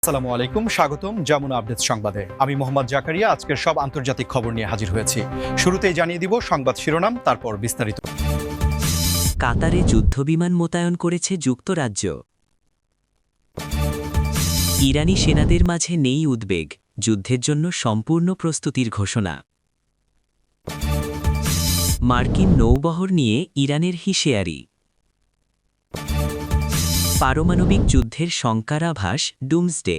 আসসালামু আলাইকুম, স্বাগতম যমুনা আপডেটস সংবাদে। আমি মোহাম্মদ জাকারিয়া আজকের সব আন্তর্জাতিক খবর নিয়ে হাজির হয়েছি। শুরুতেই জানিয়ে দিব সংবাদ শিরোনাম, তারপর বিস্তারিত। কাতারে যুদ্ধবিমান মোতায়েন করেছে যুক্তরাজ্য। ইরানি সেনাদের মাঝে নেই উদ্বেগ, যুদ্ধের জন্য সম্পূর্ণ প্রস্তুতির ঘোষণা। মার্কিন নৌবহর নিয়ে ইরানের হুঁশিয়ারি। পারমাণবিক যুদ্ধের শঙ্কার আভাস ডুমসডে।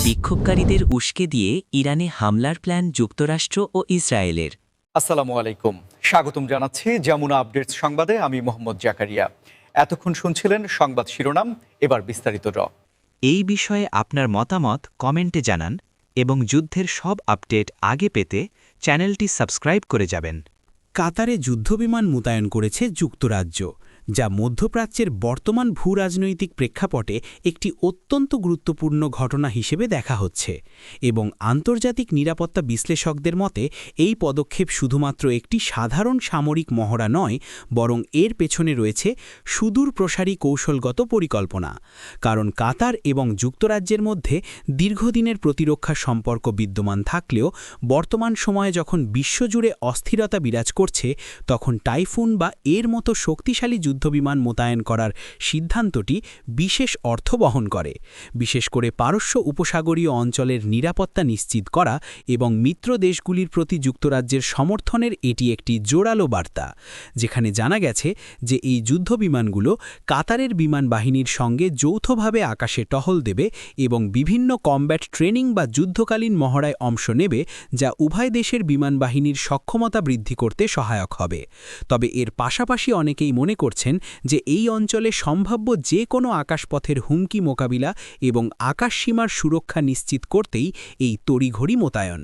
বিক্ষোভকারীদের উস্কে দিয়ে ইরানে হামলার প্ল্যান যুক্তরাষ্ট্র ও ইসরায়েলের। আসসালামু আলাইকুম, স্বাগতম জানাচ্ছি যমুনা আপডেটস সংবাদে। আমি মোহাম্মদ জাকারিয়া। এতক্ষণ শুনছিলেন সংবাদ শিরোনাম, এবার বিস্তারিত। এই বিষয়ে আপনার মতামত কমেন্টে জানান এবং যুদ্ধের সব আপডেট আগে পেতে চ্যানেলটি সাবস্ক্রাইব করে যাবেন। কাতারে যুদ্ধবিমান মোতায়েন করেছে যুক্তরাজ্য, যা মধ্যপ্রাচ্যের বর্তমান ভূরাজনৈতিক প্রেক্ষাপটে একটি অত্যন্ত গুরুত্বপূর্ণ ঘটনা হিসেবে দেখা হচ্ছে এবং আন্তর্জাতিক নিরাপত্তা বিশ্লেষকদের মতে এই পদক্ষেপ শুধুমাত্র একটি সাধারণ সামরিক মহড়া নয়, বরং এর পেছনে রয়েছে সুদূর প্রসারী কৌশলগত পরিকল্পনা। কারণ কাতার এবং যুক্তরাজ্যের মধ্যে দীর্ঘদিনের প্রতিরক্ষা সম্পর্ক বিদ্যমান থাকলেও বর্তমান সময়ে যখন বিশ্বজুড়ে অস্থিরতা বিরাজ করছে, তখন টাইফুন বা এর মতো শক্তিশালী যুদ্ধবিমান মোতায়েন করার সিদ্ধান্তটি বিশেষ অর্থ বহন করে। বিশেষ করে পারস্য উপসাগরীয় অঞ্চলের নিরাপত্তা নিশ্চিত করা এবং মিত্র দেশগুলির প্রতি যুক্তরাজ্যের সমর্থনের এটি একটি জোরালো বার্তা, যেখানে জানা গেছে যে এই যুদ্ধবিমানগুলো কাতারের বিমান বাহিনীর সঙ্গে যৌথভাবে আকাশে টহল দেবে এবং বিভিন্ন কমব্যাট ট্রেনিং বা যুদ্ধকালীন মহড়ায় অংশ নেবে, যা উভয় দেশের বিমান বাহিনীর সক্ষমতা বৃদ্ধি করতে সহায়ক হবে। তবে এর পাশাপাশি অনেকেই মনে করছেন যে এই অঞ্চলে সম্ভাব্য যে কোনো আকাশপথের হুমকি মোকাবিলা এবং আকাশসীমার সুরক্ষা নিশ্চিত করতেই এই তড়িঘড়ি মোতায়েন,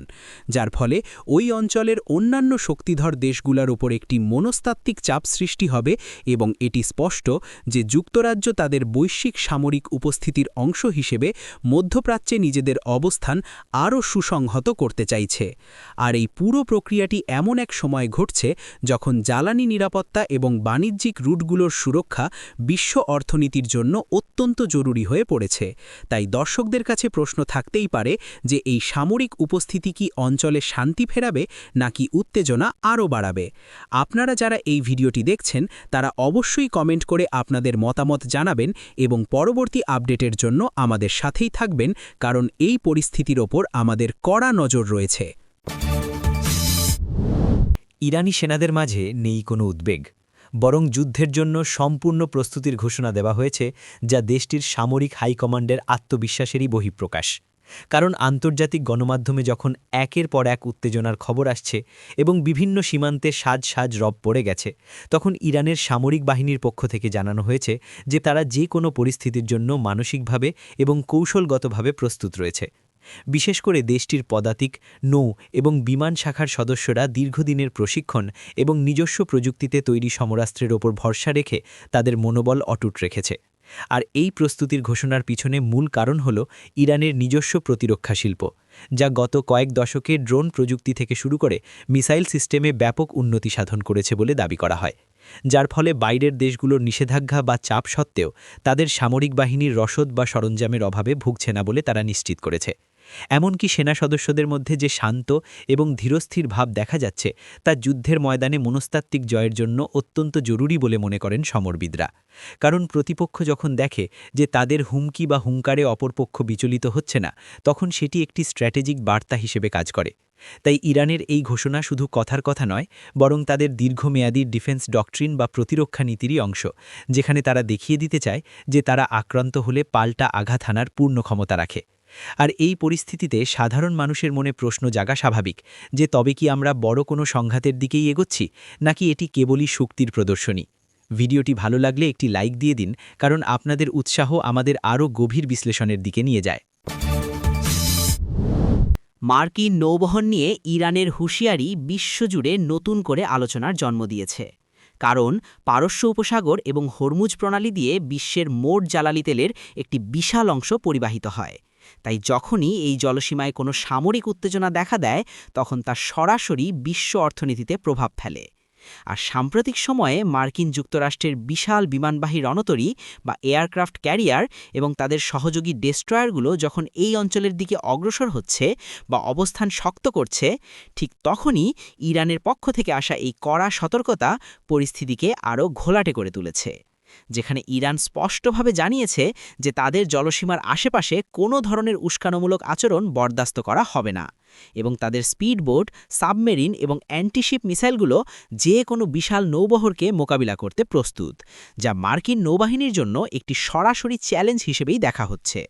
যার ফলে ওই অঞ্চলের অন্যান্য শক্তিধর দেশগুলোর উপর একটি মনস্তাত্ত্বিক চাপ সৃষ্টি হবে এবং এটি স্পষ্ট যে যুক্তরাজ্য তাদের বৈশ্বিক সামরিক উপস্থিতির অংশ হিসেবে মধ্যপ্রাচ্যে নিজেদের অবস্থান আরও সুসংহত করতে চাইছে। আর এই পুরো প্রক্রিয়াটি এমন এক সময় ঘটছে যখন জ্বালানি নিরাপত্তা এবং বাণিজ্যিক রুটগুলোর সুরক্ষা বিশ্ব অর্থনীতির জন্য অত্যন্ত জরুরি হয়ে পড়েছে। তাই দর্শকদের কাছে প্রশ্ন থাকতেই পারে যে এই সামরিক উপস্থিতি কি অঞ্চলে শান্তি ফেরাবে নাকি উত্তেজনা আরও বাড়াবে। আপনারা যারা এই ভিডিওটি দেখছেন তারা অবশ্যই কমেন্ট করে আপনাদের মতামত জানাবেন এবং পরবর্তী আপডেটের জন্য আমাদের সাথেই থাকবেন, কারণ এই পরিস্থিতির ওপর আমাদের কড়া নজর রয়েছে। ইরানি সেনাদের মাঝে নেই কোনো উদ্বেগ, বরং যুদ্ধের জন্য সম্পূর্ণ প্রস্তুতির ঘোষণা দেওয়া হয়েছে, যা দেশটির সামরিক হাইকমান্ডের আত্মবিশ্বাসেরই বহিঃপ্রকাশ। কারণ আন্তর্জাতিক গণমাধ্যমে যখন একের পর এক উত্তেজনার খবর আসছে এবং বিভিন্ন সীমান্তে সাজ সাজ রব পড়ে গেছে, তখন ইরানের সামরিক বাহিনীর পক্ষ থেকে জানানো হয়েছে যে তারা যে কোনো পরিস্থিতির জন্য মানসিকভাবে এবং কৌশলগতভাবে প্রস্তুত রয়েছে। বিশেষ করে দেশটির পদাতিক, নৌ এবং বিমান শাখার সদস্যরা দীর্ঘদিনের প্রশিক্ষণ এবং নিজস্ব প্রযুক্তিতে তৈরি সমরাস্ত্রের ওপর ভরসা রেখে তাদের মনোবল অটুট রেখেছে। আর এই প্রস্তুতির ঘোষণার পিছনে মূল কারণ হল ইরানের নিজস্ব প্রতিরক্ষা শিল্প, যা গত কয়েক দশকে ড্রোন প্রযুক্তি থেকে শুরু করে মিসাইল সিস্টেমে ব্যাপক উন্নতি সাধন করেছে বলে দাবি করা হয়, যার ফলে বাইরের দেশগুলোর নিষেধাজ্ঞা বা চাপ সত্ত্বেও তাদের সামরিক বাহিনীর রসদ বা সরঞ্জামের অভাবে ভুগছে না বলে তারা নিশ্চিত করেছে। এমনকি সেনা সদস্যদের মধ্যে যে শান্ত এবং ধীরস্থির ভাব দেখা যাচ্ছে, তা যুদ্ধের ময়দানে মনস্তাত্ত্বিক জয়ের জন্য অত্যন্ত জরুরি বলে মনে করেন সমরবিদরা। কারণ প্রতিপক্ষ যখন দেখে যে তাদের হুমকি বা হুঙ্কারে অপরপক্ষ বিচলিত হচ্ছে না, তখন সেটি একটি স্ট্র্যাটেজিক বার্তা হিসেবে কাজ করে। তাই ইরানের এই ঘোষণা শুধু কথার কথা নয়, বরং তাদের দীর্ঘমেয়াদী ডিফেন্স ডক্ট্রিন বা প্রতিরক্ষা নীতিরই অংশ, যেখানে তারা দেখিয়ে দিতে চায় যে তারা আক্রান্ত হলে পাল্টা আঘাত হানার পূর্ণ ক্ষমতা রাখে। আর এই পরিস্থিতিতে সাধারণ মানুষের মনে প্রশ্ন জাগা স্বাভাবিক যে তবে কি আমরা বড় কোনো সংঘাতের দিকেই এগোচ্ছি, নাকি এটি কেবলই শক্তির প্রদর্শনী। ভিডিওটি ভালো লাগলে একটি লাইক দিয়ে দিন, কারণ আপনাদের উৎসাহ আমাদের আরও গভীর বিশ্লেষণের দিকে নিয়ে যায়। মার্কিন নৌবহর নিয়ে ইরানের হুঁশিয়ারি বিশ্বজুড়ে নতুন করে আলোচনার জন্ম দিয়েছে। কারণ পারস্য উপসাগর এবং হরমুজ প্রণালী দিয়ে বিশ্বের মোট জ্বালানি তেলের একটি বিশাল অংশ পরিবাহিত হয়। তাই যখনই এই জলসীমায় কোনো সামরিক উত্তেজনা দেখা দেয়, তখন তা সরাসরি বিশ্ব অর্থনীতিতে প্রভাব ফেলে। আর সাম্প্রতিক সময়ে মার্কিন যুক্তরাষ্ট্রের বিশাল বিমানবাহী রণতরী বা এয়ারক্রাফট ক্যারিয়ার এবং তাদের সহযোগী ডেস্ট্রয়ারগুলো যখন এই অঞ্চলের দিকে অগ্রসর হচ্ছে বা অবস্থান শক্ত করছে, ঠিক তখনই ইরানের পক্ষ থেকে আসা এই কড়া সতর্কতা পরিস্থিতিকে আরও ঘোলাটে করে তুলেছে, যেখানে ইরান স্পষ্টভাবে জানিয়েছে যে তাদের জলসীমার আশেপাশে কোনো ধরনের উস্কানোমূলক আচরণ বরদাস্ত করা হবে না এবং তাদের স্পিডবোট, সাবমেরিন এবং অ্যান্টিশিপ মিসাইলগুলো যে কোনো বিশাল নৌবহরকে মোকাবিলা করতে প্রস্তুত, যা মার্কিন নৌবাহিনীর জন্য একটি সরাসরি চ্যালেঞ্জ হিসেবেই দেখা হচ্ছে।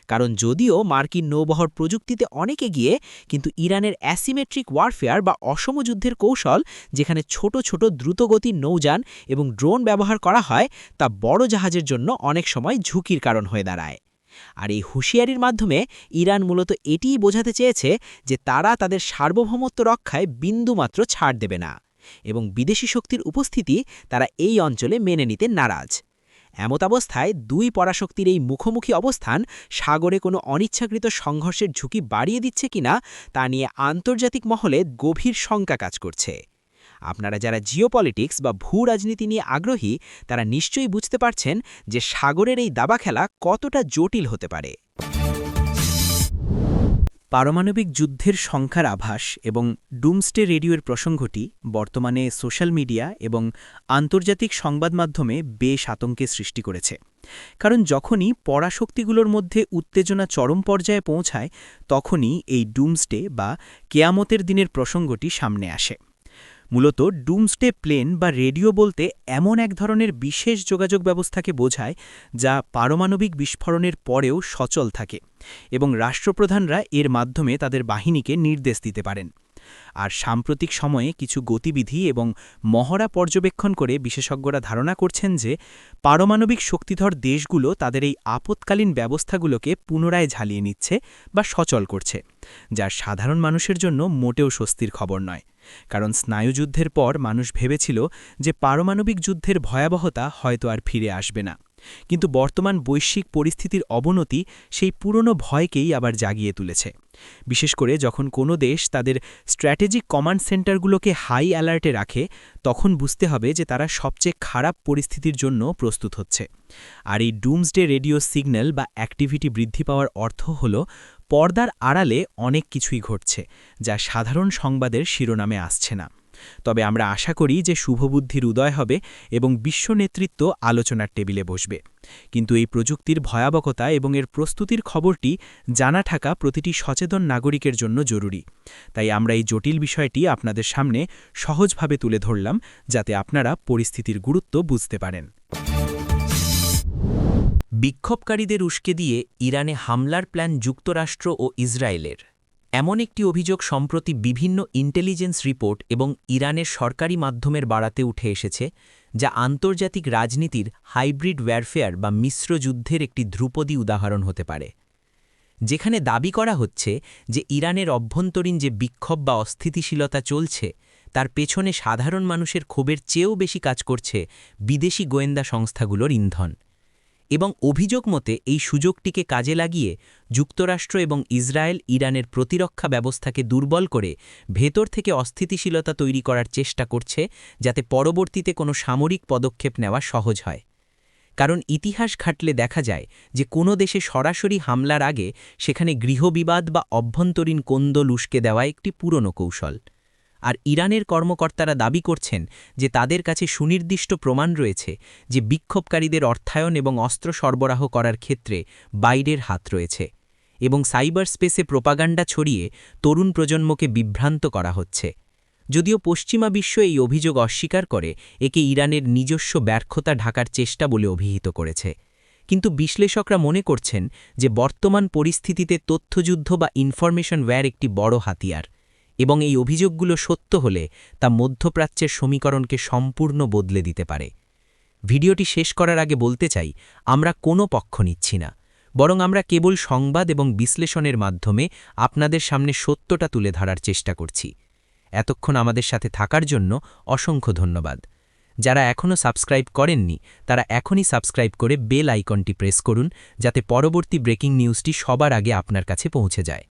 কারণ যদিও মার্কিন নৌবহর প্রযুক্তিতে অনেক এগিয়ে, কিন্তু ইরানের অ্যাসিমেট্রিক ওয়ারফেয়ার বা অসম যুদ্ধের কৌশল, যেখানে ছোট ছোট দ্রুতগতির নৌযান এবং ড্রোন ব্যবহার করা হয়, তা বড় জাহাজের জন্য অনেক সময় ঝুঁকির কারণ হয়ে দাঁড়ায়। আর এই হুঁশিয়ারির মাধ্যমে ইরান মূলত এটিই বোঝাতে চেয়েছে যে তারা তাদের সার্বভৌমত্ব রক্ষায় বিন্দুমাত্র ছাড় দেবে না এবং বিদেশি শক্তির উপস্থিতি তারা এই অঞ্চলে মেনে নিতে নারাজ। এমতাবস্থায় দুই পরাশক্তির এই মুখোমুখি অবস্থান সাগরে কোনো অনিচ্ছাকৃত সংঘর্ষের ঝুঁকি বাড়িয়ে দিচ্ছে কিনা তা নিয়ে আন্তর্জাতিক মহলে গভীর শঙ্কা কাজ করছে। আপনারা যারা জিওপলিটিক্স বা ভূ রাজনীতি নিয়ে আগ্রহী, তারা নিশ্চয়ই বুঝতে পারছেন যে সাগরের এই দাবা খেলা কতটা জটিল হতে পারে। পারমাণবিক যুদ্ধের সংখ্যার আভাস এবং ডুমসডে রেডিওর প্রসঙ্গটি বর্তমানে সোশ্যাল মিডিয়া এবং আন্তর্জাতিক সংবাদ মাধ্যমে বেশ আতঙ্কের সৃষ্টি করেছে। কারণ যখনই পরাশক্তিগুলোর মধ্যে উত্তেজনা চরম পর্যায়ে পৌঁছায়, তখনই এই ডুমসডে বা কেয়ামতের দিনের প্রসঙ্গটি সামনে আসে। মূলত ডুমসডে প্লেন বা রেডিও বলতে এমন এক ধরনের বিশেষ যোগাযোগ ব্যবস্থাকে বোঝায় যা পারমাণবিক বিস্ফোরণের পরেও সচল থাকে এবং রাষ্ট্রপ্রধানরা এর মাধ্যমে তাদের বাহিনীকে নির্দেশ দিতে পারেন। আর সাম্প্রতিক সময়ে কিছু গতিবিধি এবং মহড়া পর্যবেক্ষণ করে বিশেষজ্ঞরা ধারণা করছেন যে পারমাণবিক শক্তিধর দেশগুলো তাদের এই আপৎকালীন ব্যবস্থাগুলোকে পুনরায় ঝালিয়ে নিচ্ছে বা সচল করছে, যা সাধারণ মানুষের জন্য মোটেও স্বস্তির খবর নয়। কারণ স্নায়ুযুদ্ধের পর মানুষ ভেবেছিল যে পারমাণবিক যুদ্ধের ভয়াবহতা হয়তো আর ফিরে আসবে না, কিন্তু বর্তমান বৈশ্বিক পরিস্থিতির অবনতি সেই পুরনো ভয়কেই আবার জাগিয়ে তুলেছে। বিশেষ করে যখন কোনো দেশ তাদের স্ট্র্যাটেজিক কমান্ড সেন্টারগুলোকে হাই অ্যালার্টে রাখে, তখন বুঝতে হবে যে তারা সবচেয়ে খারাপ পরিস্থিতির জন্য প্রস্তুত হচ্ছে। আর এই ডুমসডে রেডিও সিগন্যাল বা অ্যাক্টিভিটি বৃদ্ধি পাওয়ার অর্থ হল পর্দার আড়ালে অনেক কিছুই ঘটছে, যা সাধারণ সংবাদের শিরোনামে আসছে না। তবে আমরা আশা করি যে শুভবুদ্ধির উদয় হবে এবং বিশ্ব নেতৃত্ব আলোচনার টেবিলে বসবে। কিন্তু এই প্রযুক্তির ভয়াবহতা এবং এর প্রস্তুতির খবরটি জানা থাকা প্রতিটি সচেতন নাগরিকের জন্য জরুরি। তাই আমরা এই জটিল বিষয়টি আপনাদের সামনে সহজভাবে তুলে ধরলাম, যাতে আপনারা পরিস্থিতির গুরুত্ব বুঝতে পারেন। বিক্ষোভকারীদের উস্কে দিয়ে ইরানে হামলার প্ল্যান যুক্তরাষ্ট্র ও ইসরায়েলের, এমন একটি অভিযোগ সম্প্রতি বিভিন্ন ইন্টেলিজেন্স রিপোর্ট এবং ইরানের সরকারি মাধ্যমের বাড়াতে উঠে এসেছে, যা আন্তর্জাতিক রাজনীতির হাইব্রিড ওয়্যারফেয়ার বা মিশ্র যুদ্ধের একটি ধ্রুপদী উদাহরণ হতে পারে। যেখানে দাবি করা হচ্ছে যে ইরানের অভ্যন্তরীণ যে বিক্ষোভ বা অস্থিতিশীলতা চলছে, তার পেছনে সাধারণ মানুষের ক্ষোভের চেয়েও বেশি কাজ করছে বিদেশি গোয়েন্দা সংস্থাগুলোর ইন্ধন। এবং অভিযোগ মতে এই সুযোগটিকে কাজে লাগিয়ে যুক্তরাষ্ট্র এবং ইসরায়েল ইরানের প্রতিরক্ষা ব্যবস্থাকে দুর্বল করে ভেতর থেকে অস্থিতিশীলতা তৈরি করার চেষ্টা করছে, যাতে পরবর্তীতে কোনো সামরিক পদক্ষেপ নেওয়া সহজ হয়। কারণ ইতিহাস ঘাটলে দেখা যায় যে কোনো দেশে সরাসরি হামলার আগে সেখানে গৃহবিবাদ বা অভ্যন্তরীণ কোন্দল উস্কে দেওয়া একটি পুরনো কৌশল। আর ইরানের কর্মকর্তারা দাবি করছেন যে তাদের কাছে সুনির্দিষ্ট প্রমাণ রয়েছে যে বিক্ষোভকারীদের অর্থায়ন এবং অস্ত্র সরবরাহ করার ক্ষেত্রে বাইরের হাত রয়েছে এবং সাইবার স্পেসে প্রোপাগান্ডা ছড়িয়ে তরুণ প্রজন্মকে বিভ্রান্ত করা হচ্ছে। যদিও পশ্চিমা বিশ্ব এই অভিযোগ অস্বীকার করে একে ইরানের নিজস্ব ব্যর্থতা ঢাকার চেষ্টা বলে অভিহিত করেছে, কিন্তু বিশ্লেষকরা মনে করছেন যে বর্তমান পরিস্থিতিতে তথ্যযুদ্ধ বা ইনফরমেশন ওয়্যার একটি বড় হাতিয়ার এবং এই অভিযোগগুলো সত্য হলে তা মধ্যপ্রাচ্যের সমীকরণকে সম্পূর্ণ বদলে দিতে পারে। ভিডিওটি শেষ করার আগে বলতে চাই, আমরা কোনো পক্ষ নিচ্ছি না, বরং আমরা কেবল সংবাদ এবং বিশ্লেষণের মাধ্যমে আপনাদের সামনে সত্যটা তুলে ধরার চেষ্টা করছি। এতক্ষণ আমাদের সাথে থাকার জন্য অসংখ্য ধন্যবাদ। যারা এখনও সাবস্ক্রাইব করেননি তারা এখনই সাবস্ক্রাইব করে বেল আইকনটি প্রেস করুন, যাতে পরবর্তী ব্রেকিং নিউজটি সবার আগে আপনার কাছে পৌঁছে যায়।